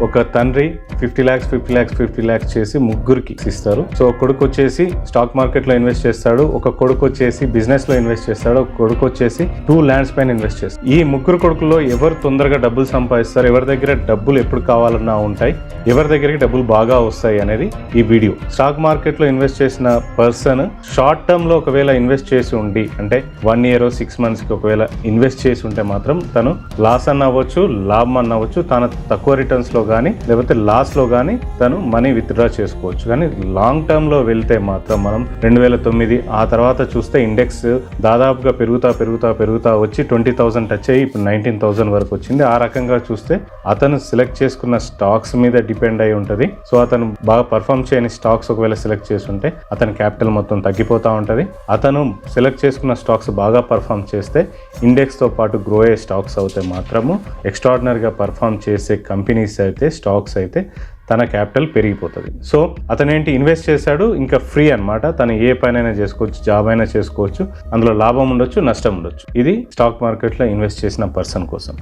ఒక తండ్రి 50 lakhs చేసి ముగ్గురికి ఇస్తారు. సో ఒక కొడుకు వచ్చేసి స్టాక్ మార్కెట్ లో ఇన్వెస్ట్ చేస్తాడు, ఒక కొడుకు వచ్చేసి బిజినెస్ లో ఇన్వెస్ట్ చేస్తాడు, ఒక కొడుకు వచ్చేసి 2 lands పైన ఇన్వెస్ట్ చేస్తాడు. ఈ ముగ్గురు కొడుకుల్లో ఎవరు తొందరగా డబ్బులు సంపాదిస్తారు, ఎవరి దగ్గర డబ్బులు ఎప్పుడు కావాలన్నా ఉంటాయి, ఎవరి దగ్గరికి డబ్బులు బాగా వస్తాయి అనేది ఈ వీడియో. స్టాక్ మార్కెట్ లో ఇన్వెస్ట్ చేసిన పర్సన్ షార్ట్ టర్మ్ లో ఒకవేళ ఇన్వెస్ట్ చేసి ఉండి, అంటే 1 year 6 months కి ఒకవేళ ఇన్వెస్ట్ చేసి ఉంటే మాత్రం తను లాస్ అన్న అవ్వచ్చు, లాభం అన్న అవ్వచ్చు, తన తక్కువ రిటర్న్స్ లో కానీ లేకపోతే లాస్ లో కానీ తను మనీ విత్డ్రా చేసుకోవచ్చు. కానీ లాంగ్ టర్మ్ లో వెళ్తే మాత్రం మనం 2009 ఆ తర్వాత చూస్తే ఇండెక్స్ దాదాపుగా పెరుగుతా వచ్చి 20,000 టచ్ అయ్యి ఇప్పుడు 19,000 వరకు వచ్చింది. ఆ రకంగా చూస్తే అతను సెలెక్ట్ చేసుకున్న స్టాక్స్ మీద డిపెండ్ అయి ఉంటుంది. సో అతను బాగా పర్ఫామ్ చేయని స్టాక్స్ ఒకవేళ సెలెక్ట్ చేస్తుంటే అతని క్యాపిటల్ మొత్తం తగ్గిపోతూ ఉంటుంది. అతను సెలెక్ట్ చేసుకున్న స్టాక్స్ బాగా పర్ఫామ్ చేస్తే ఇండెక్స్ తో పాటు గ్రో అయ్యే స్టాక్స్ అయితే మాత్రము ఎక్స్ట్రాడినరీగా పర్ఫామ్ చేసే కంపెనీస్ అయితే స్టాక్స్ అయితే తన క్యాపిటల్ పెరిగిపోతుంది. సో అతనేంటి ఇన్వెస్ట్ చేశాడు, ఇంకా ఫ్రీ అన్నమాట. తను ఏ పనైనా చేసుకోవచ్చు, జాబ్ అయినా చేసుకోవచ్చు, అందులో లాభం ఉండొచ్చు, నష్టం ఉండొచ్చు. ఇది స్టాక్ మార్కెట్లో ఇన్వెస్ట్ చేసిన పర్సన్ కోసం.